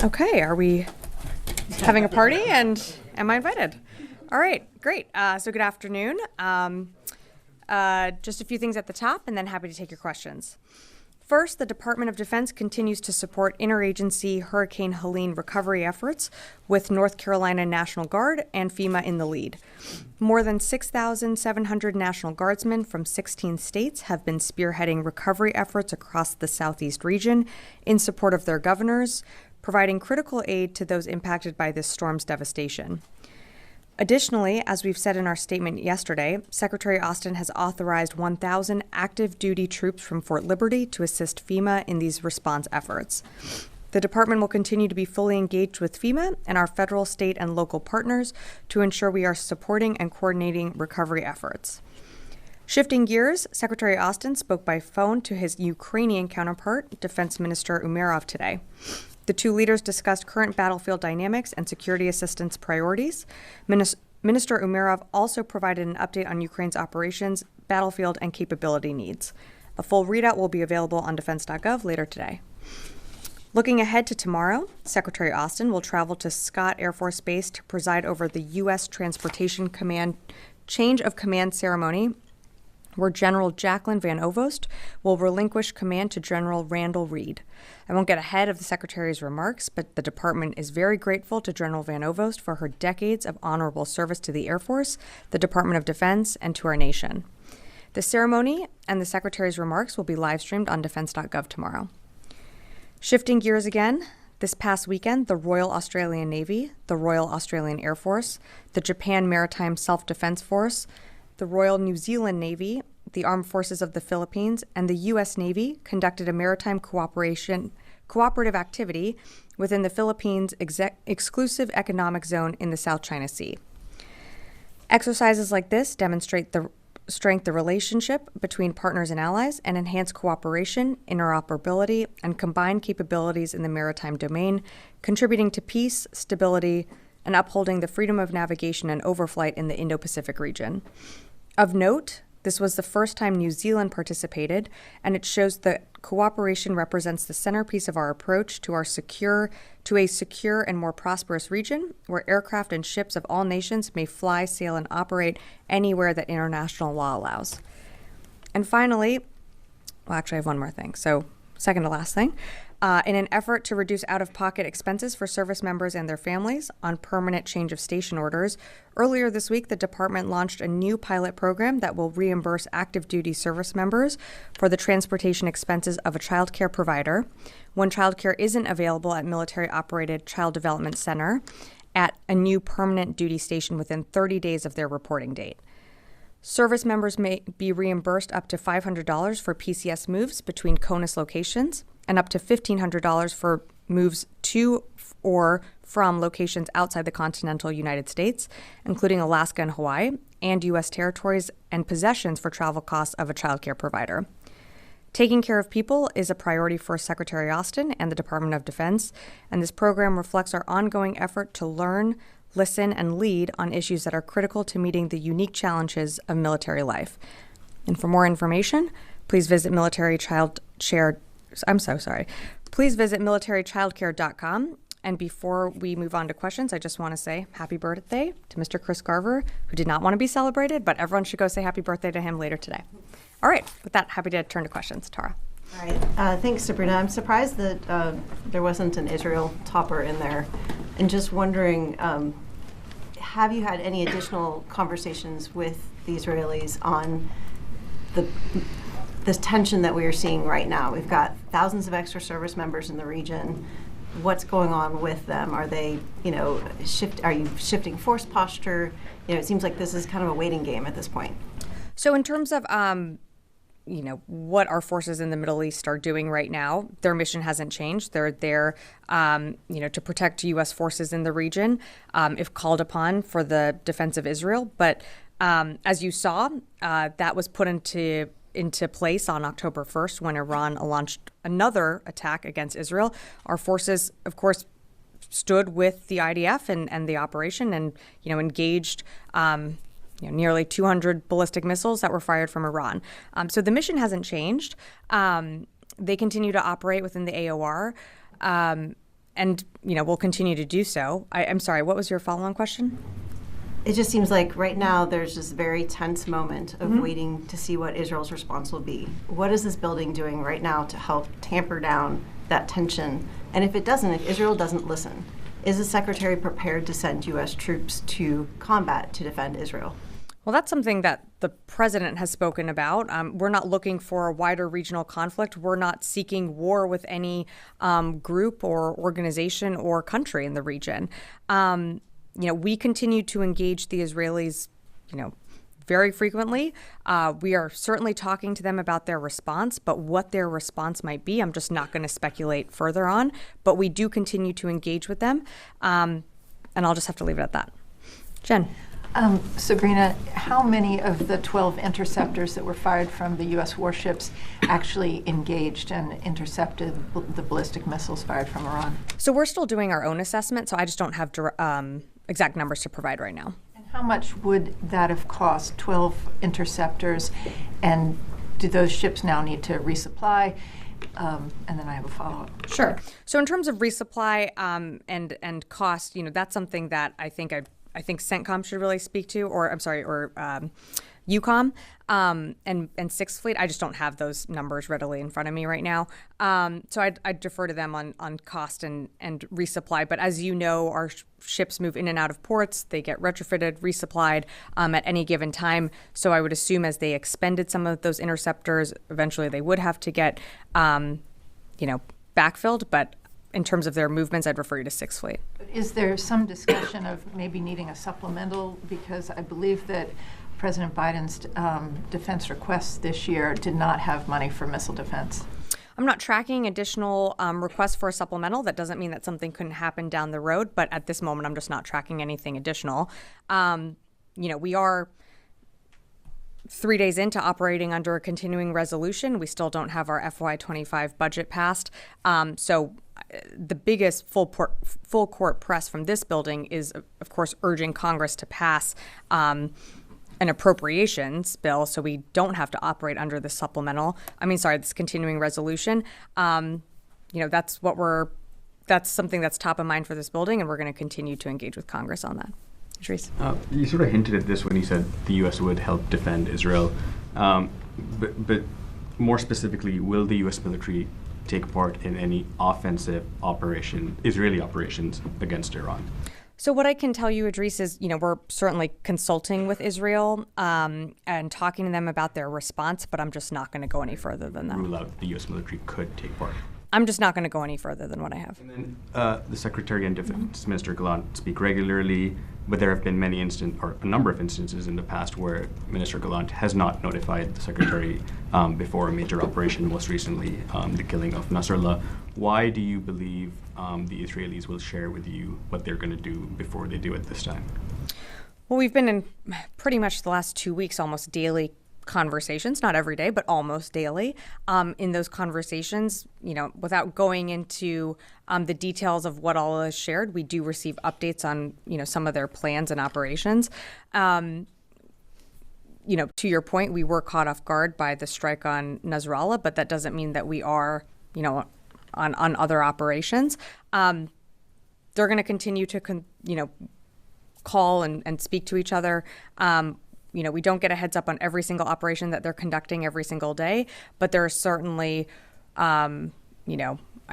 Okay, are we having a party and am I invited? All right, great. So good afternoon. Just a few things at the top and then happy to take your questions. First, the Department of Defense continues to support interagency Hurricane Helene recovery efforts with North Carolina National Guard and FEMA in the lead. More than 6,700 National Guardsmen from 16 states have been spearheading recovery efforts across the Southeast region in support of their governors, providing critical aid to those impacted by this storm's devastation. Additionally, as we've said in our statement yesterday, Secretary Austin has authorized 1,000 active duty troops from Fort Liberty to assist FEMA in these response efforts. The department will continue to be fully engaged with FEMA and our federal, state, and local partners to ensure we are supporting and coordinating recovery efforts. Shifting gears, Secretary Austin spoke by phone to his Ukrainian counterpart, Defense Minister Umerov, today. The two leaders discussed current battlefield dynamics and security assistance priorities. Minister Umerov also provided an update on Ukraine's operations, battlefield, and capability needs. A full readout will be available on defense.gov later today. Looking ahead to tomorrow, Secretary Austin will travel to Scott Air Force Base to preside over the U.S. Transportation Command change of command ceremony, where General Jacqueline Van Ovost will relinquish command to General Randall Reed. I won't get ahead of the Secretary's remarks, but the department is very grateful to General Van Ovost for her decades of honorable service to the Air Force, the Department of Defense, and to our nation. The ceremony and the Secretary's remarks will be live-streamed on defense.gov tomorrow. Shifting gears again, this past weekend, the Royal Australian Navy, the Royal Australian Air Force, the Japan Maritime Self-Defense Force, the Royal New Zealand Navy, the Armed Forces of the Philippines, and the U.S. Navy conducted a maritime cooperative activity within the Philippines' exclusive economic zone in the South China Sea. Exercises like this demonstrate the strength of relationship between partners and allies and enhance cooperation, interoperability, and combined capabilities in the maritime domain, contributing to peace, stability, and upholding the freedom of navigation and overflight in the Indo-Pacific region. Of note, this was the first time New Zealand participated, and it shows that cooperation represents the centerpiece of our approach to a secure and more prosperous region where aircraft and ships of all nations may fly, sail, and operate anywhere that international law allows. And finally, I have one more thing. So, second to last thing. In an effort to reduce out-of-pocket expenses for service members and their families on permanent change of station orders, earlier this week, the department launched a new pilot program that will reimburse active duty service members for the transportation expenses of a child care provider when child care isn't available at military-operated child development center at a new permanent duty station within 30 days of their reporting date. Service members may be reimbursed up to $500 for PCS moves between CONUS locations and up to $1,500 for moves to or from locations outside the continental United States, including Alaska and Hawaii, and U.S. territories and possessions for travel costs of a child care provider. Taking care of people is a priority for Secretary Austin and the Department of Defense, and this program reflects our ongoing effort to learn, listen, and lead on issues that are critical to meeting the unique challenges of military life. And for more information, please visit Please visit militarychildcare.com. And before we move on to questions, I just want to say happy birthday to Mr. Chris Garver, who did not want to be celebrated, but everyone should go say happy birthday to him later today. All right, with that, happy to turn to questions. Tara. All right, thanks, Sabrina. I'm surprised that there wasn't an Israel topper in there. And just wondering, have you had any additional conversations with the Israelis on this tension that we are seeing right now? We've got thousands of extra service members in the region. What's going on with them? Are they, are you shifting force posture? It seems like this is kind of a waiting game at this point. So in terms of, what our forces in the Middle East are doing right now, their mission hasn't changed. They're there, to protect U.S. forces in the region, if called upon for the defense of Israel. But as you saw, that was put into place on October 1st when Iran launched another attack against Israel. Our forces, of course, stood with the IDF and the operation and, engaged nearly 200 ballistic missiles that were fired from Iran. So the mission hasn't changed. They continue to operate within the AOR. we'll continue to do so. I'm sorry, what was your follow-on question? It just seems like right now there's this very tense moment of waiting to see what Israel's response will be. What is this building doing right now to help tamper down that tension? And if Israel doesn't listen, is the Secretary prepared to send U.S. troops to combat, to defend Israel? Well, that's something that the president has spoken about. We're not looking for a wider regional conflict. We're not seeking war with any group or organization or country in the region. We continue to engage the Israelis, very frequently. We are certainly talking to them about their response, but what their response might be, I'm just not going to speculate further on. But we do continue to engage with them, and I'll just have to leave it at that. Jen. Sabrina, how many of the 12 interceptors that were fired from the U.S. warships actually engaged and intercepted the ballistic missiles fired from Iran? So we're still doing our own assessment, so I just don't have exact numbers to provide right now. And how much would that have cost, 12 interceptors, and do those ships now need to resupply? And then I have a follow-up. Sure. So in terms of resupply and cost, that's something that I think CENTCOM should really speak to, or EUCOM and Sixth Fleet. I just don't have those numbers readily in front of me right now. So I'd defer to them on cost and resupply. But as you know, our ships move in and out of ports. They get retrofitted, resupplied at any given time. So I would assume as they expended some of those interceptors, eventually they would have to get, backfilled. But in terms of their movements, I'd refer you to Sixth Fleet. Is there some discussion of maybe needing a supplemental? Because I believe that President Biden's defense requests this year did not have money for missile defense. I'm not tracking additional requests for a supplemental. That doesn't mean that something couldn't happen down the road, but at this moment, I'm just not tracking anything additional. We are 3 days into operating under a continuing resolution. We still don't have our FY25 budget passed. So the biggest full court press from this building is, of course, urging Congress to pass an appropriations bill so we don't have to operate under this this continuing resolution. That's something that's top of mind for this building, and we're going to continue to engage with Congress on that. Idris. You sort of hinted at this when you said the U.S. would help defend Israel. But more specifically, will the U.S. military take part in any offensive Israeli operations against Iran? So what I can tell you, Idris, is, we're certainly consulting with Israel and talking to them about their response, but I'm just not going to go any further than that. Rule out the U.S. military could take part. I'm just not going to go any further than what I have. And then the Secretary and Defense Minister Gallant speak regularly, but there have been a number of instances in the past where Minister Gallant has not notified the Secretary before a major operation, most recently the killing of Nasrallah. Why do you believe the Israelis will share with you what they're going to do before they do it this time? Well, we've been in pretty much the last 2 weeks almost daily conversations, not every day, but almost daily. In those conversations, without going into the details of what all is shared, we do receive updates on, some of their plans and operations. To your point, we were caught off guard by the strike on Nasrallah, but that doesn't mean that we are, on other operations. They're going to continue to, call and speak to each other. We don't get a heads up on every single operation that they're conducting every single day, but there is certainly, I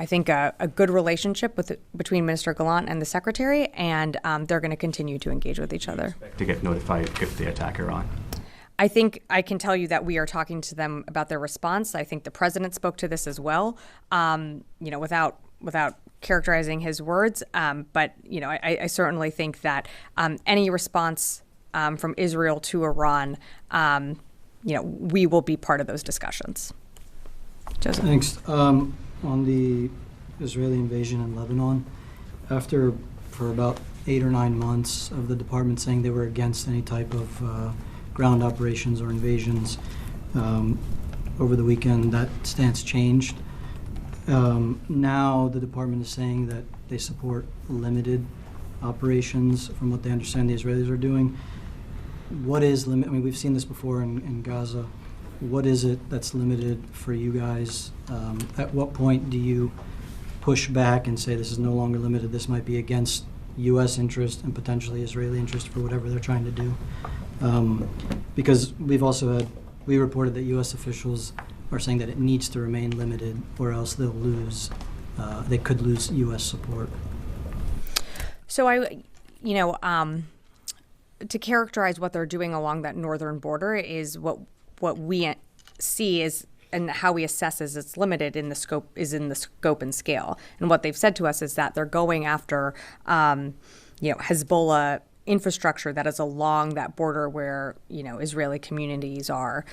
think a good relationship between Minister Gallant and the Secretary, and they're going to continue to engage with each other. To get notified if they attack Iran? I think I can tell you that we are talking to them about their response. I think the president spoke to this as well, without characterizing his words. But I certainly think that any response from Israel to Iran, we will be part of those discussions. Joseph. Thanks. On the Israeli invasion in Lebanon, for about 8 or 9 months of the department saying they were against any type of ground operations or invasions, over the weekend that stance changed. Now the department is saying that they support limited operations from what they understand the Israelis are doing. What is we've seen this before in Gaza. What is it that's limited for you guys? At what point do you push back and say this is no longer limited, this might be against U.S. interest and potentially Israeli interest for whatever they're trying to do. Because we reported that U.S. officials are saying that it needs to remain limited or else they could lose U.S. support. So to characterize what they're doing along that northern border is what we see is, and how we assess is it's limited in the scope and scale. And what they've said to us is that they're going after, Hezbollah infrastructure that is along that border where, Israeli communities are.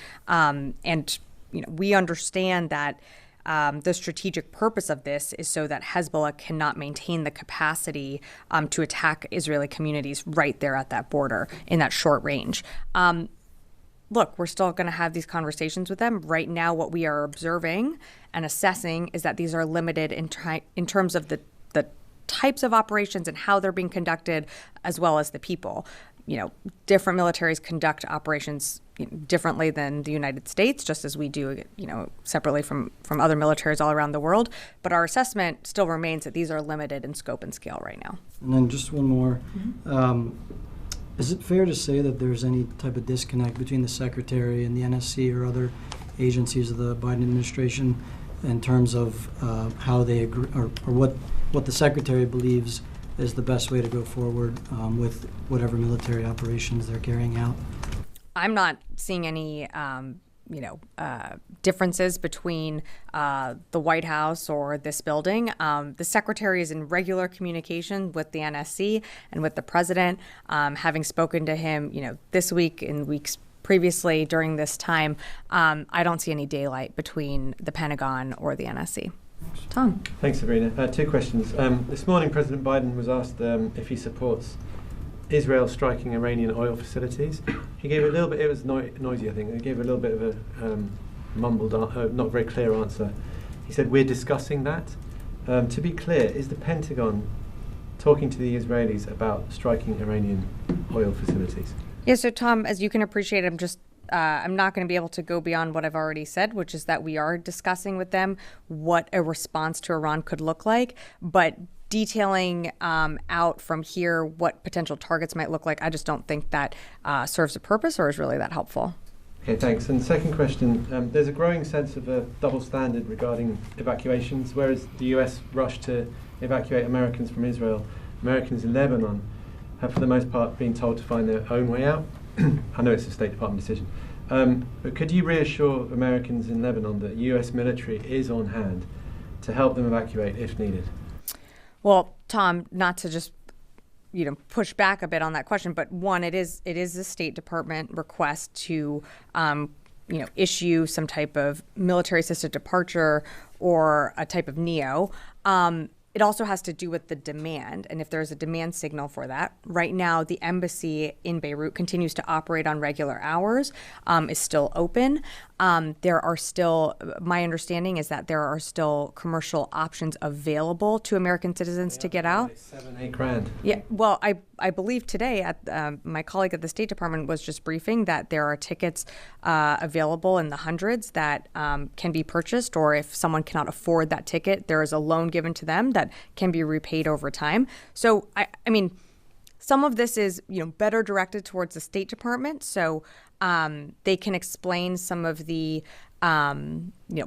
We understand that the strategic purpose of this is so that Hezbollah cannot maintain the capacity to attack Israeli communities right there at that border in that short range. Look, we're still going to have these conversations with them. Right now, what we are observing and assessing is that these are limited in terms of the types of operations and how they're being conducted, as well as the people. Different militaries conduct operations differently than the United States, just as we do, separately from other militaries all around the world. But our assessment still remains that these are limited in scope and scale right now. And then just one more. Is it fair to say that there's any type of disconnect between the Secretary and the NSC or other agencies of the Biden administration in terms of how they agree, or what the Secretary believes is the best way to go forward with whatever military operations they're carrying out? I'm not seeing any, differences between the White House or this building. The Secretary is in regular communication with the NSC and with the President. Having spoken to him, this week and weeks previously during this time, I don't see any daylight between the Pentagon or the NSC. Tom. Thanks, Sabrina. Two questions. This morning, President Biden was asked if he supports Israel striking Iranian oil facilities. He gave a little bit, it was noisy, I think. He gave a little bit of a mumbled, not very clear answer. He said, we're discussing that. To be clear, is the Pentagon talking to the Israelis about striking Iranian oil facilities? Yeah, so Tom, as you can appreciate, I'm not going to be able to go beyond what I've already said, which is that we are discussing with them what a response to Iran could look like. But detailing out from here what potential targets might look like, I just don't think that serves a purpose or is really that helpful. Okay, thanks. And second question, there's a growing sense of a double standard regarding evacuations. Whereas the US rushed to evacuate Americans from Israel, Americans in Lebanon have for the most part been told to find their own way out. I know it's a State Department decision. But could you reassure Americans in Lebanon that US military is on hand to help them evacuate if needed? Well, Tom, not to just push back a bit on that question, but one, it is the State Department request to issue some type of military assisted departure or a type of NEO. It also has to do with the demand, and if there's a demand signal for that. Right now, the embassy in Beirut continues to operate on regular hours, is still open. There are still, my understanding is that there are still commercial options available to American citizens to get out. Like $7-8 grand. Yeah, well, I believe today my colleague at the State Department was just briefing that there are tickets available in the hundreds that can be purchased, or if someone cannot afford that ticket, there is a loan given to them that can be repaid over time. So, I mean, some of this is, better directed towards the State Department, so they can explain some of the,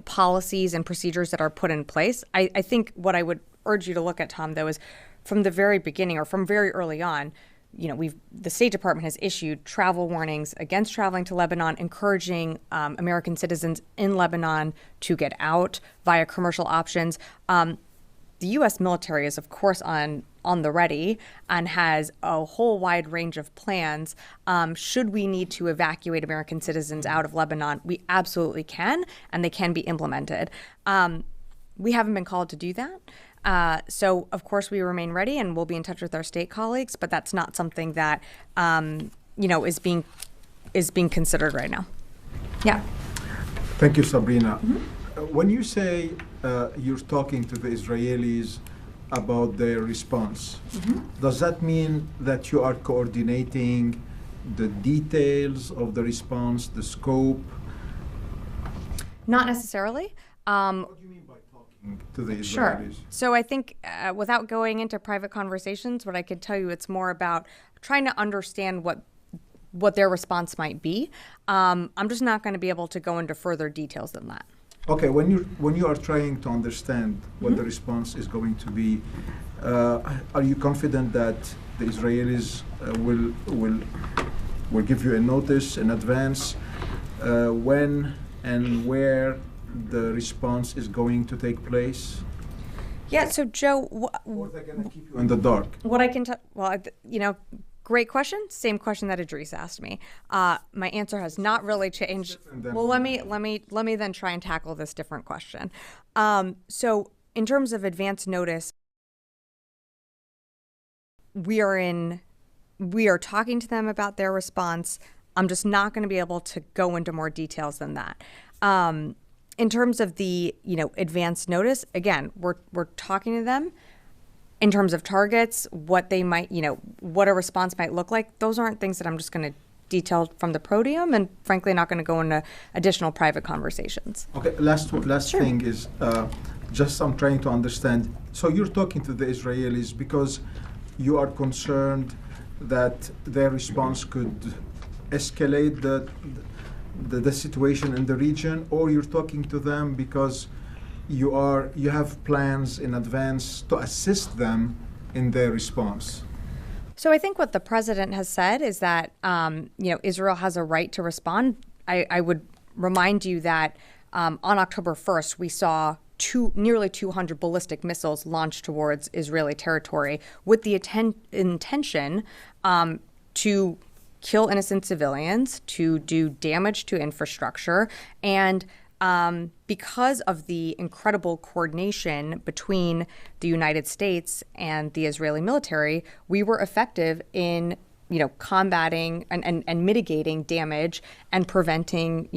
policies and procedures that are put in place. I think what I would urge you to look at, Tom, though, is from the very beginning or from very early on, the State Department has issued travel warnings against traveling to Lebanon, encouraging American citizens in Lebanon to get out via commercial options. The U.S. military is, of course, on the ready and has a whole wide range of plans. Should we need to evacuate American citizens out of Lebanon, we absolutely can, and they can be implemented. We haven't been called to do that. So, of course, we remain ready, and we'll be in touch with our state colleagues, but that's not something that, is being considered right now. Yeah. Thank you, Sabrina. When you say you're talking to the Israelis about their response, does that mean that you are coordinating the details of the response, the scope? Not necessarily. What do you mean by talking? to the Sure. Israelis? So I think without going into private conversations, what I could tell you, it's more about trying to understand what their response might be. I'm just not going to be able to go into further details than that. Okay, when you are trying to understand what the response is going to be, are you confident that the Israelis will give you a notice in advance when and where the response is going to take place? Yeah. So Joe, Or they're going to keep you in the dark? what I can tell, great question. Same question that Idris asked me. My answer has not really changed. Different than- Well, let me then try and tackle this different question. So in terms of advance notice, we are talking to them about their response. I'm just not going to be able to go into more details than that. In terms of the advance notice, again, we're talking to them. In terms of targets, what they might, what a response might look like, those aren't things that I'm just going to detail from the podium, and frankly, not going to go into additional private conversations. Okay, last thing is just I'm trying to understand. So you're talking to the Israelis because you are concerned that their response could escalate the situation in the region, or you're talking to them because you have plans in advance to assist them in their response? So I think what the president has said is that Israel has a right to respond. I would remind you that on October 1st, we saw nearly 200 ballistic missiles launched towards Israeli territory with the intention to kill innocent civilians, to do damage to infrastructure, and because of the incredible coordination between the United States and the Israeli military, we were effective in, combating and mitigating damage and preventing,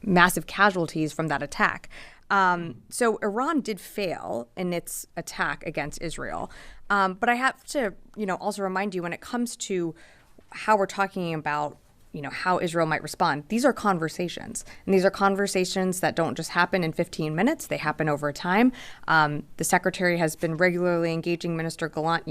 massive casualties from that attack. So Iran did fail in its attack against Israel. But I have to, also remind you, when it comes to how we're talking about how Israel might respond. These are conversations, and these are conversations that don't just happen in 15 minutes. They happen over time. The secretary has been regularly engaging Minister Gallant,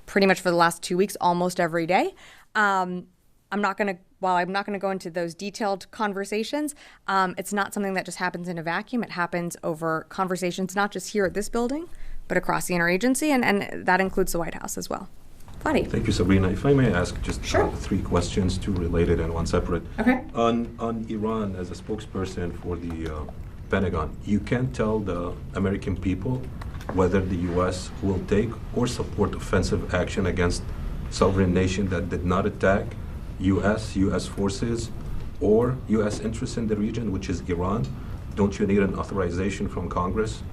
pretty much for the last 2 weeks, almost every day. I'm not going to go into those detailed conversations, it's not something that just happens in a vacuum. It happens over conversations, not just here at this building, but across the interagency, and that includes the White House as well. Fadi. Thank you, Sabrina. If I may ask just three questions, two related and one separate. Okay. On Iran, as a spokesperson for the Pentagon, you can't tell the American people whether the U.S. will take or support offensive action against sovereign nation that did not attack U.S. forces or U.S. interests in the region, which is Iran. Don't you need an authorization from Congress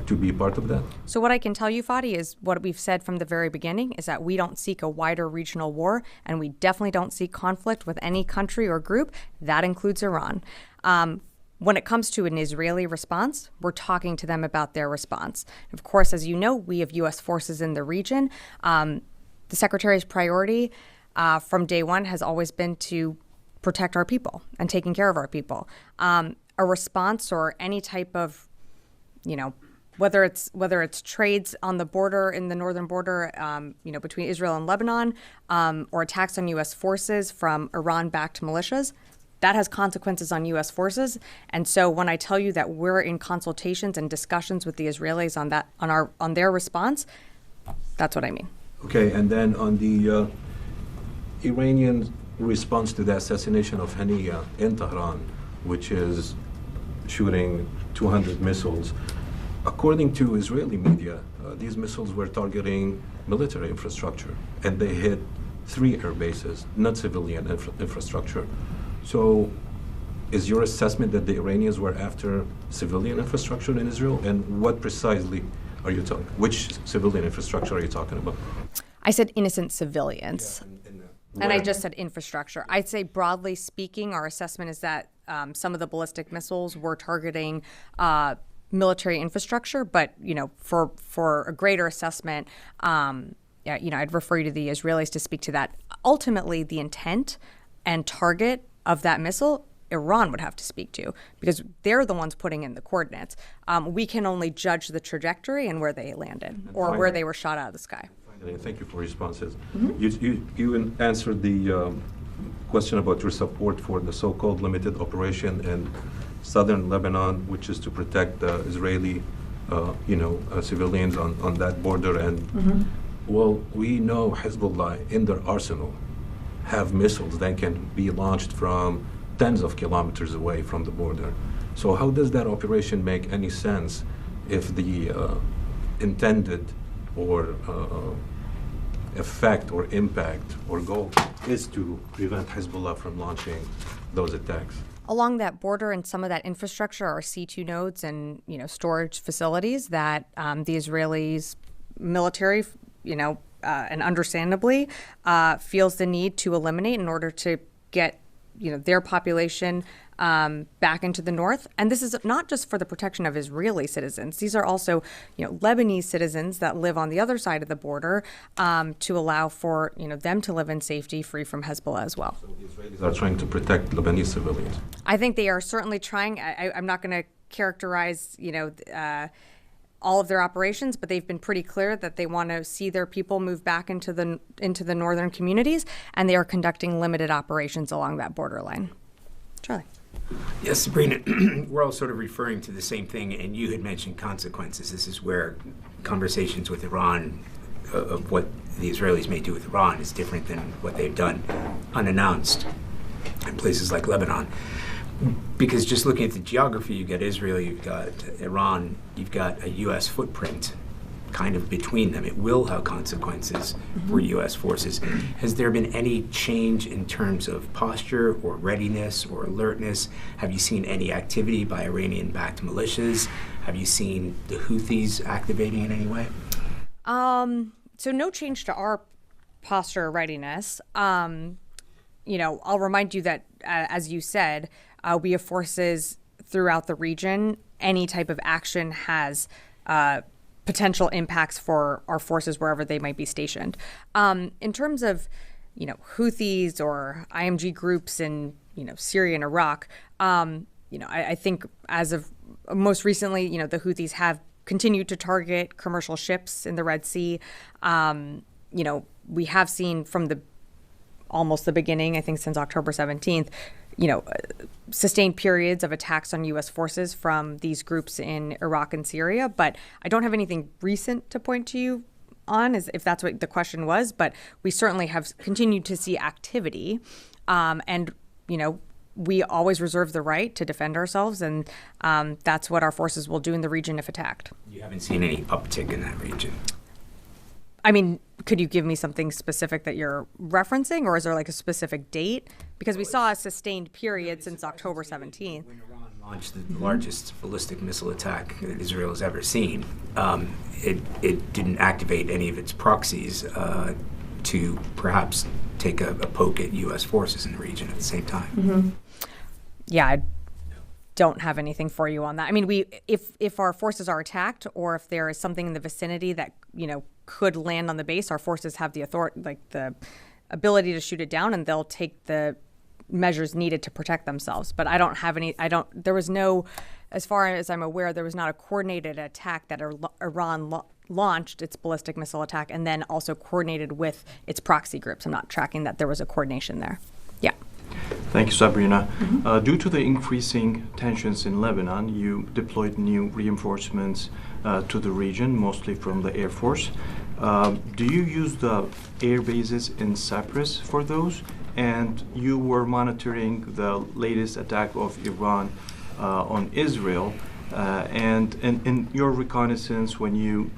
to be part of that? So what I can tell you, Fadi, is what we've said from the very beginning is that we don't seek a wider regional war, and we definitely don't seek conflict with any country or group. That includes Iran. When it comes to an Israeli response, we're talking to them about their response. Of course, as you know, we have U.S. forces in the region. The Secretary's priority from day one has always been to protect our people and taking care of our people. A response or any type of, whether it's trades on the border, in the northern border, between Israel and Lebanon, or attacks on U.S. forces from Iran-backed militias, that has consequences on U.S. forces. And so when I tell you that we're in consultations and discussions with the Israelis on their response, that's what I mean. Okay, and then on the Iranian response to the assassination of Haniya in Tehran, which is shooting 200 missiles. According to Israeli media, these missiles were targeting military infrastructure, and they hit 3 air bases, not civilian infrastructure. So is your assessment that the Iranians were after civilian infrastructure in Israel? And what precisely are you talking? Which civilian infrastructure are you talking about? I said innocent civilians. And I just said infrastructure. I'd say broadly speaking, our assessment is that some of the ballistic missiles were targeting military infrastructure, but for a greater assessment, I'd refer you to the Israelis to speak to that. Ultimately, the intent and target of that missile, Iran would have to speak to, because they're the ones putting in the coordinates. We can only judge the trajectory and where they landed, or where they were shot out of the sky. Finally, thank you for responses. You answered the question about your support for the so-called limited operation in southern Lebanon, which is to protect the Israeli civilians on that border. And well, we know Hezbollah in their arsenal have missiles that can be launched from tens of kilometers away from the border. So how does that operation make any sense if the intended or effect or impact or goal is to prevent Hezbollah from launching those attacks? Along that border and some of that infrastructure are C2 nodes and storage facilities that the Israelis military, and understandably feels the need to eliminate in order to get their population back into the north. And this is not just for the protection of Israeli citizens. These are also, Lebanese citizens that live on the other side of the border to allow for, them to live in safety free from Hezbollah as well. So the Israelis are trying to protect Lebanese civilians. I think they are certainly trying. I'm not going to characterize, all of their operations, but they've been pretty clear that they want to see their people move back into the northern communities, and they are conducting limited operations along that borderline. Charlie. Yes, Sabrina, we're all sort of referring to the same thing, and you had mentioned consequences. This is where conversations with Iran of what the Israelis may do with Iran is different than what they've done unannounced in places like Lebanon. Because just looking at the geography, you've got Israel, you've got Iran, you've got a U.S. footprint kind of between them. It will have consequences for U.S. forces. Has there been any change in terms of posture or readiness or alertness? Have you seen any activity by Iranian-backed militias? Have you seen the Houthis activating in any way? So no change to our posture or readiness. I'll remind you that, as you said, we have forces throughout the region. Any type of action has potential impacts for our forces wherever they might be stationed. In terms of, Houthis or IMG groups in, Syria and Iraq, I think as of most recently, the Houthis have continued to target commercial ships in the Red Sea. We have seen from almost the beginning, I think since October 17th, sustained periods of attacks on U.S. forces from these groups in Iraq and Syria. But I don't have anything recent to point to you on, if that's what the question was. But we certainly have continued to see activity. And we always reserve the right to defend ourselves. And that's what our forces will do in the region if attacked. You haven't seen any uptick in that region? I mean, could you give me something specific that you're referencing, or is there like a specific date? Because we saw a sustained period since October 17th. When Iran launched the largest ballistic missile attack that Israel has ever seen, it didn't activate any of its proxies to perhaps take a poke at U.S. forces in the region at the same time. Yeah, I don't have anything for you on that. I mean, if our forces are attacked, or if there is something in the vicinity that could land on the base, our forces have the ability to shoot it down, and they'll take the measures needed to protect themselves. But I don't have any. There was no, as far as I'm aware, there was not a coordinated attack that Iran launched its ballistic missile attack and then also coordinated with its proxy groups. I'm not tracking that there was a coordination there. Yeah. Thank you, Sabrina. Due to the increasing tensions in Lebanon, you deployed new reinforcements to the region, mostly from the Air Force. Do you use the air bases in Cyprus for those? And you were monitoring the latest attack of Iran on Israel. And in your reconnaissance, when you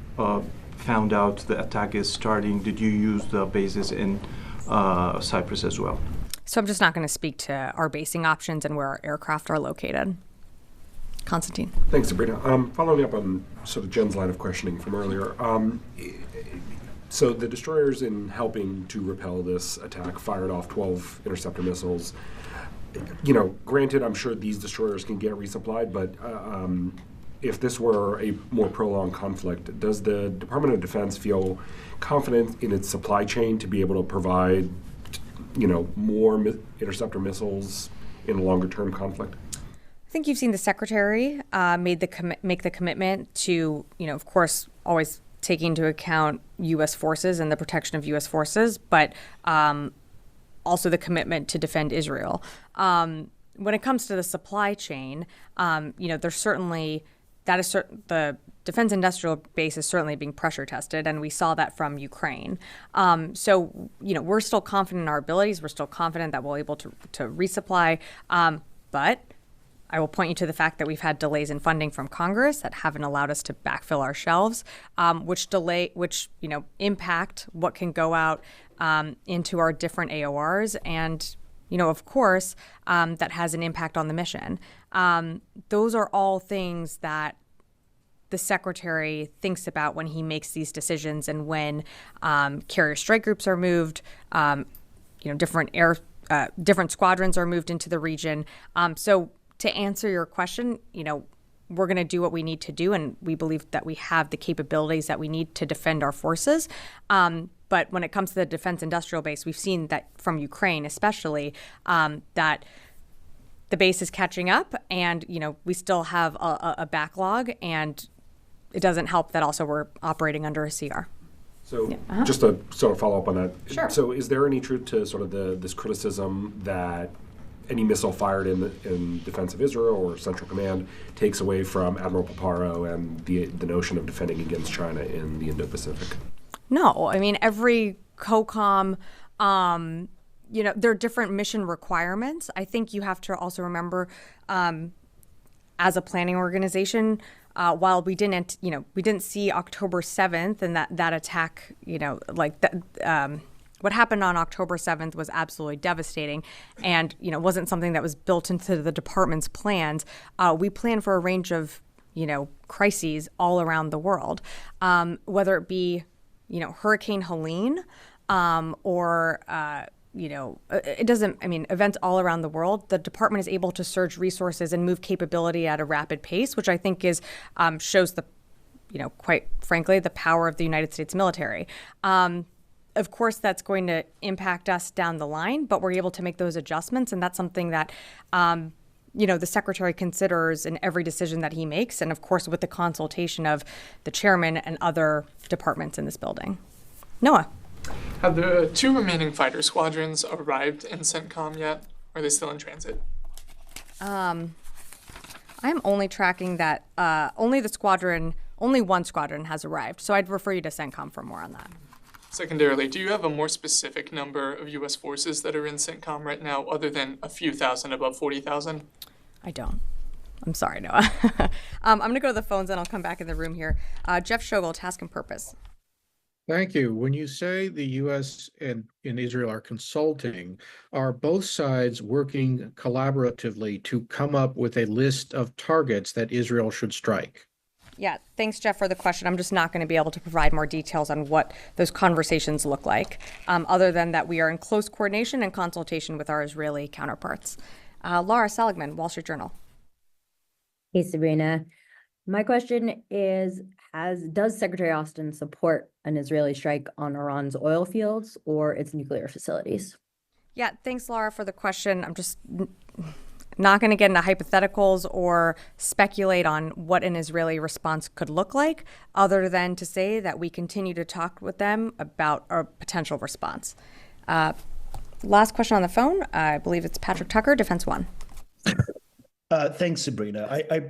found out the attack is starting, did you use the bases in Cyprus as well? So I'm just not going to speak to our basing options and where our aircraft are located. Constantine. Thanks, Sabrina. Following up on sort of Jen's line of questioning from earlier, so the destroyers, in helping to repel this attack, fired off 12 interceptor missiles. Granted, I'm sure these destroyers can get resupplied, but if this were a more prolonged conflict, does the Department of Defense feel confident in its supply chain to be able to provide more interceptor missiles in a longer-term conflict? I think you've seen the secretary make the commitment to, of course, always taking into account U.S. forces and the protection of U.S. forces, but also the commitment to defend Israel. When it comes to the supply chain, there's certainly the defense industrial base is certainly being pressure tested, and we saw that from Ukraine. So we're still confident in our abilities. We're still confident that we'll be able to resupply, but I will point you to the fact that we've had delays in funding from Congress that haven't allowed us to backfill our shelves, which impact what can go out into our different AORs, and of course, that has an impact on the mission. Those are all things that the secretary thinks about when he makes these decisions, and when carrier strike groups are moved, different squadrons are moved into the region. So to answer your question, we're going to do what we need to do, and we believe that we have the capabilities that we need to defend our forces. But when it comes to the defense industrial base, we've seen that from Ukraine especially, that the base is catching up, and we still have a backlog, and it doesn't help that also we're operating under a CR. So just to sort of follow up on that. Sure. So is there any truth to sort of this criticism that any missile fired in defense of Israel or Central Command takes away from Admiral Paparo and the notion of defending against China in the Indo-Pacific? No, I mean, every COCOM, there are different mission requirements. I think you have to also remember, as a planning organization, while we didn't see October 7th and that attack, what happened on October 7th was absolutely devastating, and wasn't something that was built into the department's plans. We plan for a range of crises all around the world, whether it be Hurricane Helene, or it doesn't. I mean, events all around the world. The department is able to surge resources and move capability at a rapid pace, which I think shows the, quite frankly, the power of the United States military. Of course, that's going to impact us down the line, but we're able to make those adjustments, and that's something that the secretary considers in every decision that he makes, and of course with the consultation of the chairman and other departments in this building. Noah. Have the 2 remaining fighter squadrons arrived in CENTCOM yet? Or are they still in transit? I'm only tracking that only one squadron has arrived, so I'd refer you to CENTCOM for more on that. Secondarily, do you have a more specific number of U.S. forces that are in CENTCOM right now, other than a few thousand above 40,000? I don't. I'm sorry, Noah. I'm going to go to the phones, and I'll come back in the room here. Jeff Shogel, Task and Purpose. Thank you. When you say the U.S. and Israel are consulting, are both sides working collaboratively to come up with a list of targets that Israel should strike? Yeah, thanks, Jeff, for the question. I'm just not going to be able to provide more details on what those conversations look like, other than that we are in close coordination and consultation with our Israeli counterparts. Laura Seligman, Wall Street Journal. Hey, Sabrina. My question is, does Secretary Austin support an Israeli strike on Iran's oil fields or its nuclear facilities? Yeah, thanks, Laura, for the question. I'm just not going to get into hypotheticals or speculate on what an Israeli response could look like, other than to say that we continue to talk with them about our potential response. Last question on the phone. I believe it's Patrick Tucker, Defense One. Thanks, Sabrina.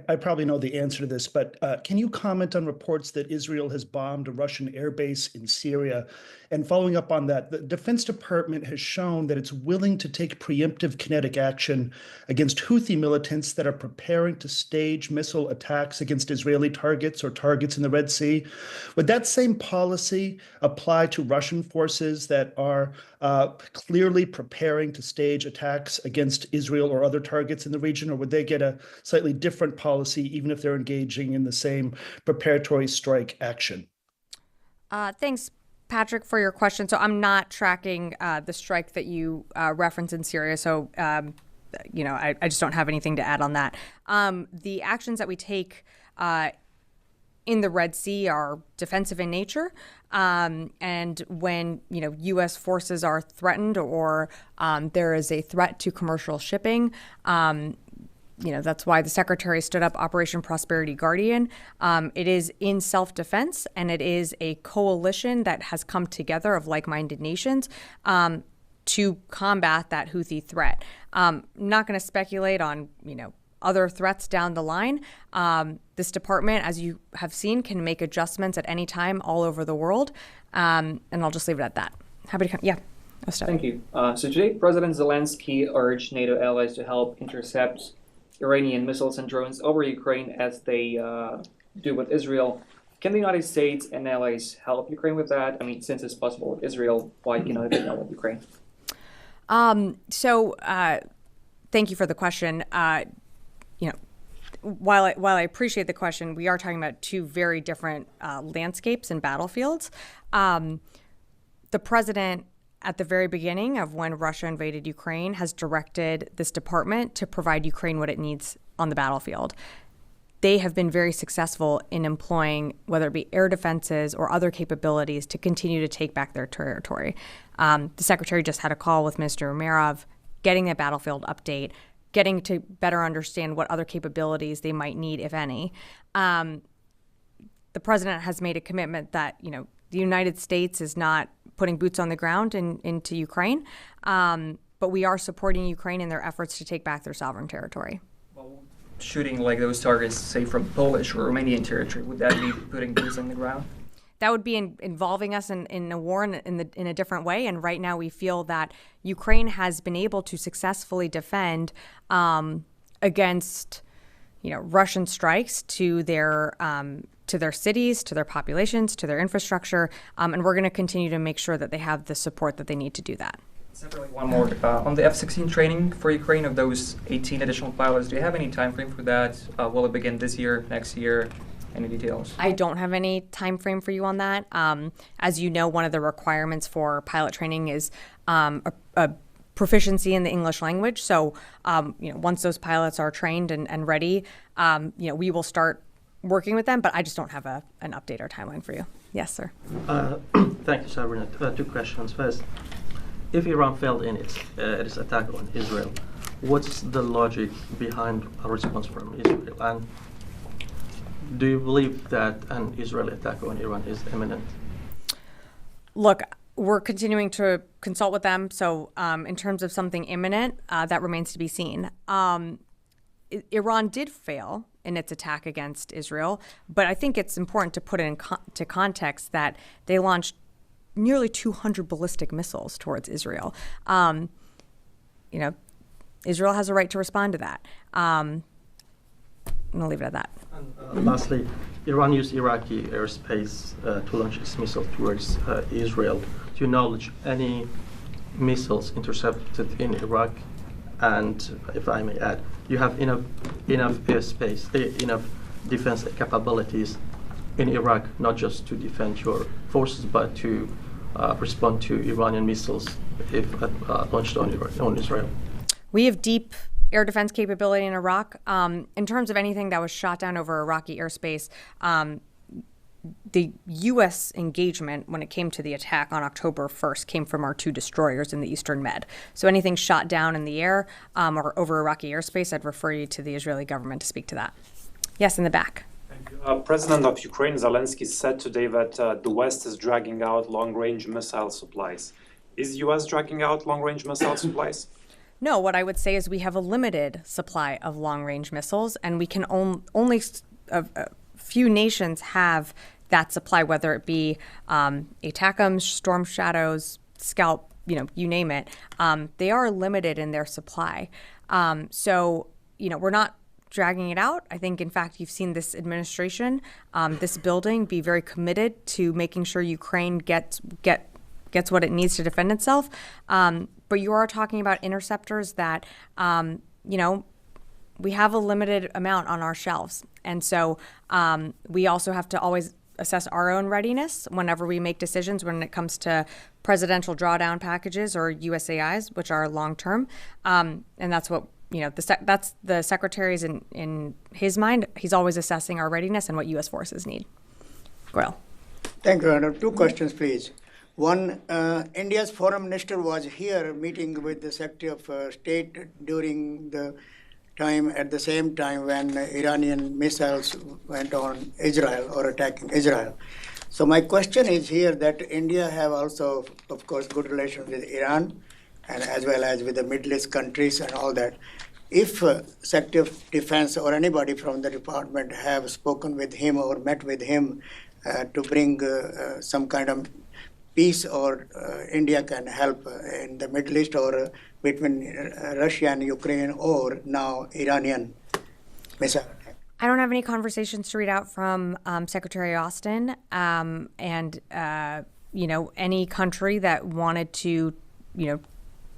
I probably know the answer to this, but can you comment on reports that Israel has bombed a Russian airbase in Syria? And following up on that, the Defense Department has shown that it's willing to take preemptive kinetic action against Houthi militants that are preparing to stage missile attacks against Israeli targets or targets in the Red Sea. Would that same policy apply to Russian forces that are clearly preparing to stage attacks against Israel or other targets in the region, or would they get a slightly different policy even if they're engaging in the same preparatory strike action? Thanks, Patrick, for your question. So I'm not tracking the strike that you referenced in Syria. So, I just don't have anything to add on that. The actions that we take in the Red Sea are defensive in nature. And when, U.S. forces are threatened or there is a threat to commercial shipping, that's why the Secretary stood up Operation Prosperity Guardian. It is in self-defense, and it is a coalition that has come together of like-minded nations to combat that Houthi threat. Not going to speculate on, other threats down the line. This department, as you have seen, can make adjustments at any time all over the world. And I'll just leave it at that. Happy to come. Yeah. Thank you. So today, President Zelensky urged NATO allies to help intercept Iranian missiles and drones over Ukraine as they do with Israel. Can the United States and allies help Ukraine with that? I mean, since it's possible with Israel, why cannot it help with Ukraine? Thank you for the question. While I appreciate the question, we are talking about two very different landscapes and battlefields. The president, at the very beginning of when Russia invaded Ukraine, has directed this department to provide Ukraine what it needs on the battlefield. They have been very successful in employing, whether it be air defenses or other capabilities, to continue to take back their territory. The secretary just had a call with Mr. Umerov, getting that battlefield update, getting to better understand what other capabilities they might need, if any. The president has made a commitment that, the United States is not putting boots on the ground into Ukraine, but we are supporting Ukraine in their efforts to take back their sovereign territory. Shooting like those targets, say from Polish or Romanian territory, would that be putting boots on the ground? That would be involving us in a war in a different way. And right now we feel that Ukraine has been able to successfully defend against, Russian strikes to their cities, to their populations, to their infrastructure. And we're going to continue to make sure that they have the support that they need to do that. Separately, one more. On the F-16 training for Ukraine of those 18 additional pilots, do you have any time frame for that? Will it begin this year, next year? Any details? I don't have any time frame for you on that. As you know, one of the requirements for pilot training is a proficiency in the English language. So, once those pilots are trained and ready, we will start working with them. But I just don't have an update or timeline for you. Yes, sir. Thank you, Sabrina. Two questions. First, if Iran failed in its attack on Israel, what's the logic behind a response from Israel? And do you believe that an Israeli attack on Iran is imminent? Look, we're continuing to consult with them. So in terms of something imminent, that remains to be seen. Iran did fail in its attack against Israel, but I think it's important to put it into context that they launched nearly 200 ballistic missiles towards Israel. Israel has a right to respond to that. I'm going to leave it at that. Lastly, Iran used Iraqi airspace to launch its missile towards Israel. Do you knowledge any missiles intercepted in Iraq? And if I may add, you have enough airspace, enough defense capabilities in Iraq, not just to defend your forces, but to respond to Iranian missiles if launched on Israel. We have deep air defense capability in Iraq. In terms of anything that was shot down over Iraqi airspace, the U.S. engagement when it came to the attack on October 1st came from our two destroyers in the Eastern Med. So anything shot down in the air or over Iraqi airspace, I'd refer you to the Israeli government to speak to that. Yes, in the back. President of Ukraine, Zelensky, said today that the West is dragging out long-range missile supplies. Is the U.S. dragging out long-range missile supplies? No, what I would say is we have a limited supply of long-range missiles, and we can only a few nations have that supply, whether it be ATACMS, Storm Shadows, Scalp, you name it. They are limited in their supply. So, we're not dragging it out. I think, in fact, you've seen this administration, this building, be very committed to making sure Ukraine gets what it needs to defend itself. But you are talking about interceptors that, we have a limited amount on our shelves. And so we also have to always assess our own readiness whenever we make decisions when it comes to presidential drawdown packages or USAIs, which are long-term. And that's what that's the secretary's in his mind. He's always assessing our readiness and what U.S. forces need. Goyal. Thank you, Madam. Two questions, please. One, India's foreign minister was here meeting with the Secretary of State during the time, at the same time when Iranian missiles went on Israel or attacking Israel. So my question is here that India have also, of course, good relations with Iran and as well as with the Middle East countries and all that. If Secretary of Defense or anybody from the department have spoken with him or met with him to bring some kind of peace or India can help in the Middle East or between Russia and Ukraine or now Iranian missile attack. I don't have any conversations to read out from Secretary Austin, and any country that wanted to,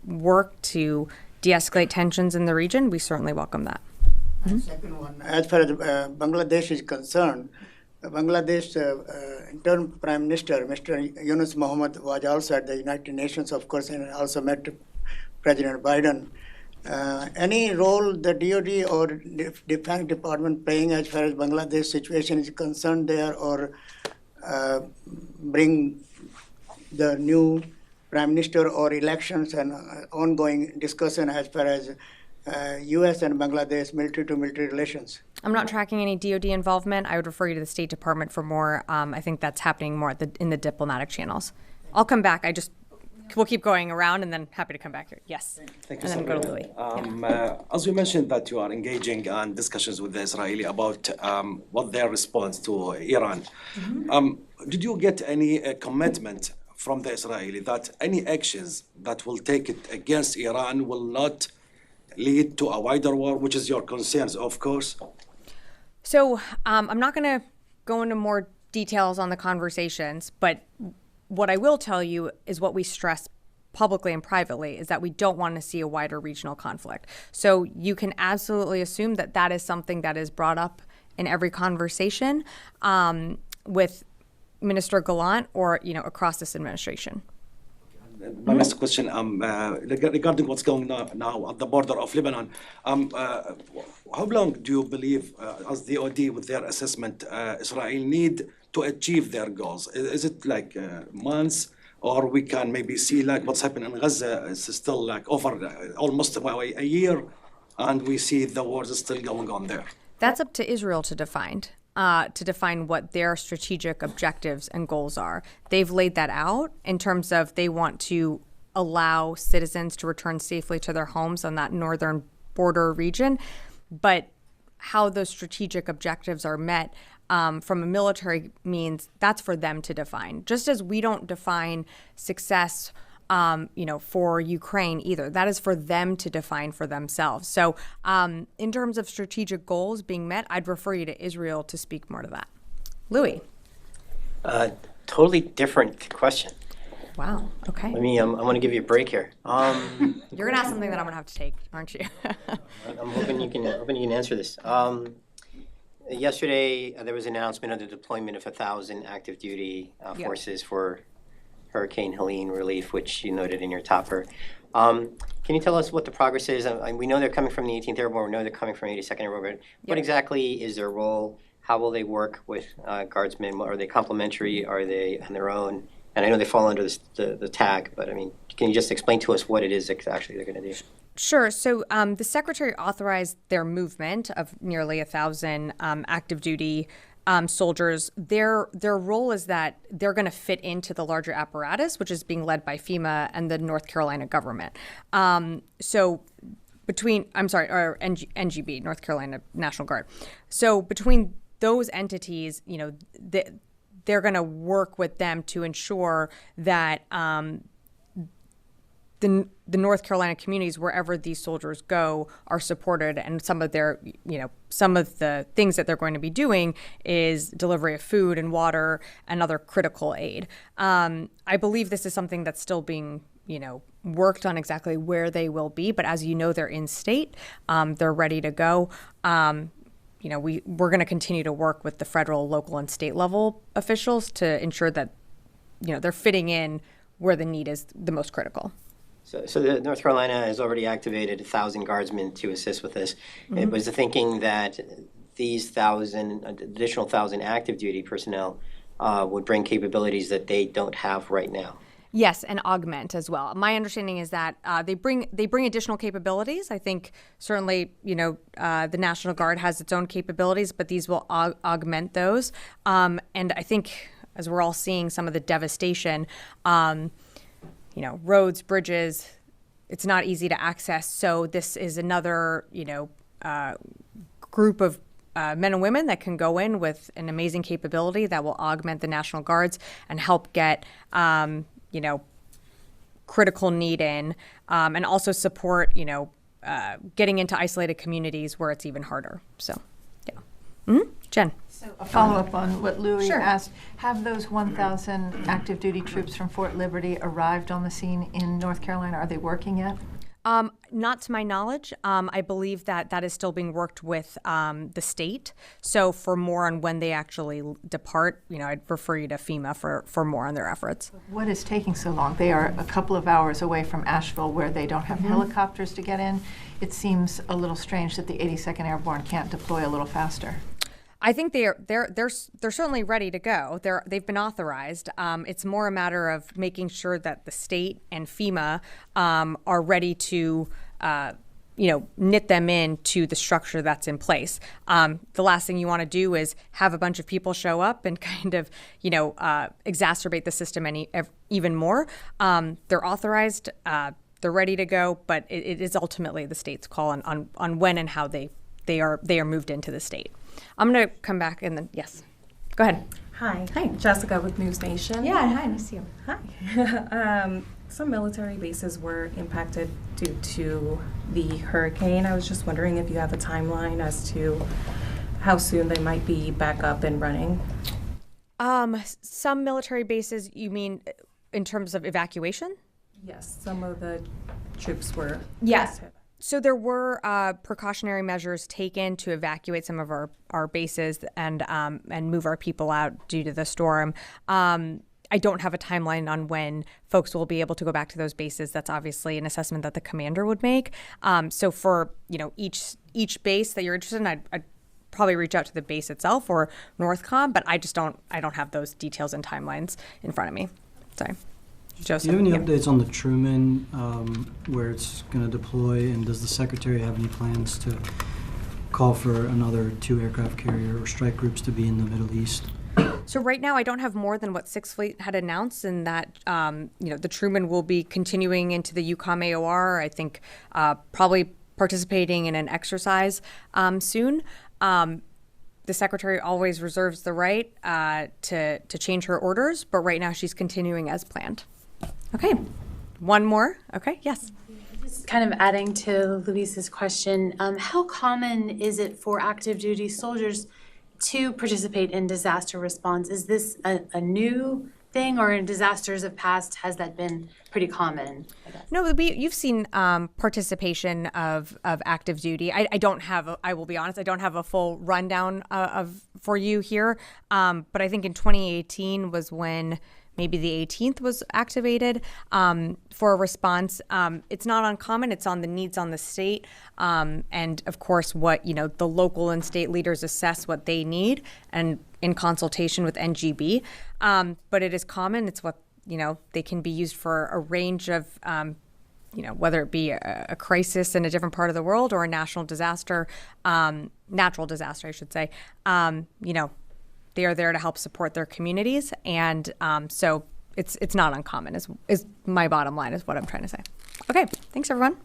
work to de-escalate tensions in the region, we certainly welcome that. Second one, as far as Bangladesh is concerned, Bangladesh interim Prime Minister, Mr. Yunus Mohammed, was also at the United Nations, of course, and also met President Biden. Any role the DoD or Defense Department playing as far as Bangladesh situation is concerned there, or bring the new Prime Minister or elections and ongoing discussion as far as U.S. and Bangladesh military-to-military relations? I'm not tracking any DoD involvement. I would refer you to the State Department for more. I think that's happening more in the diplomatic channels. I'll come back. We'll keep going around and then happy to come back here. Yes. Thank you, and then go to Louis. As you mentioned that you are engaging in discussions with the Israeli about what their response to Iran. Did you get any commitment from the Israeli that any actions that will take it against Iran will not lead to a wider war, which is your concerns, of course? So I'm not going to go into more details on the conversations, but what I will tell you is what we stress publicly and privately is that we don't want to see a wider regional conflict. So you can absolutely assume that that is something that is brought up in every conversation with Minister Gallant or across this administration. My last question, regarding what's going on now at the border of Lebanon, how long do you believe, as the DoD with their assessment, Israel need to achieve their goals? Is it like months, or we can maybe see like what's happening in Gaza is still like over almost a year, and we see the wars is still going on there? That's up to Israel to define. What their strategic objectives and goals are. They've laid that out in terms of they want to allow citizens to return safely to their homes on that northern border region. But how those strategic objectives are met from a military means, that's for them to define. Just as we don't define success for Ukraine either. That is for them to define for themselves. So in terms of strategic goals being met, I'd refer you to Israel to speak more to that. Louis. Totally different question. Wow, okay. I'm going to give you a break here. You're going to ask something that I'm going to have to take, aren't you? I'm hoping you can answer this. Yesterday, there was an announcement of the deployment of 1,000 active duty forces for Hurricane Helene relief, which you noted in your topper. Can you tell us what the progress is? We know they're coming from the 18th Airborne. We know they're coming from 82nd Airborne. What exactly is their role? How will they work with guardsmen? Are they complementary? Are they on their own? And I know they fall under the tag, but can you just explain to us what it is actually they're going to do? Sure. So the Secretary authorized their movement of nearly 1,000 active duty soldiers. Their role is that they're going to fit into the larger apparatus, which is being led by FEMA and the North Carolina government. NGB, North Carolina National Guard. So between those entities, they're going to work with them to ensure that the North Carolina communities, wherever these soldiers go, are supported, and some of the things that they're going to be doing is delivery of food and water and other critical aid. I believe this is something that's still being, worked on exactly where they will be, but as you know, they're in state, they're ready to go. We're going to continue to work with the federal, local, and state level officials to ensure that, they're fitting in where the need is the most critical. So North Carolina has already activated 1,000 guardsmen to assist with this. It was the thinking that these additional 1,000 active duty personnel would bring capabilities that they don't have right now. Yes, and augment as well. My understanding is that they bring additional capabilities. I think certainly, the National Guard has its own capabilities, but these will augment those. And I think, as we're all seeing some of the devastation, roads, bridges, it's not easy to access. So this is another, group of men and women that can go in with an amazing capability that will augment the National Guards and help get critical need in, and also support, getting into isolated communities where it's even harder. So, yeah. Jen. So a follow-up on what Louis Sure. asked. Have those 1,000 active duty troops from Fort Liberty arrived on the scene in North Carolina? Are they working yet? Not to my knowledge. I believe that is still being worked with the state. So for more on when they actually depart, I'd refer you to FEMA for more on their efforts. What is taking so long? They are a couple of hours away from Asheville where they don't have helicopters to get in. It seems a little strange that the 82nd Airborne can't deploy a little faster. I think they're certainly ready to go. They've been authorized. It's more a matter of making sure that the state and FEMA are ready to knit them into the structure that's in place. The last thing you want to do is have a bunch of people show up and kind of exacerbate the system even more. They're authorized. They're ready to go, but it is ultimately the state's call on when and how they are moved into the state. I'm going to come back and then, yes, go ahead. Hi. Jessica with News Nation. Yeah, hi, nice to see you. Hi. Some military bases were impacted due to the hurricane. I was just wondering if you have a timeline as to how soon they might be back up and running. Some military bases, you mean in terms of evacuation? Yes, some of the troops were. Yes. So there were precautionary measures taken to evacuate some of our bases and move our people out due to the storm. I don't have a timeline on when folks will be able to go back to those bases. That's obviously an assessment that the commander would make. So for each base that you're interested in, I'd probably reach out to the base itself or Northcom, but I don't have those details and timelines in front of me. Sorry. Joseph, do you have any updates on the Truman, where it's going to deploy, and does the Secretary have any plans to call for another 2 aircraft carrier or strike groups to be in the Middle East? So right now I don't have more than what Sixth Fleet had announced, and that the Truman will be continuing into the UCOM AOR. I think probably participating in an exercise soon. The Secretary always reserves the right to change her orders, but right now she's continuing as planned. Okay, one more. Okay, yes. Just kind of adding to Luis's question, how common is it for active duty soldiers to participate in disaster response? Is this a new thing, or in disasters of past, has that been pretty common? No, you've seen participation of active duty. I will be honest, I don't have a full rundown for you here, but I think in 2018 was when maybe the 18th was activated for a response. It's not uncommon. It's on the needs on the state. And of course, what, the local and state leaders assess what they need and in consultation with NGB. But it is common. It's what, they can be used for a range of, whether it be a crisis in a different part of the world or a natural disaster, I should say, they are there to help support their communities, and so it's not uncommon. Is my bottom line is what I'm trying to say. Okay, thanks everyone.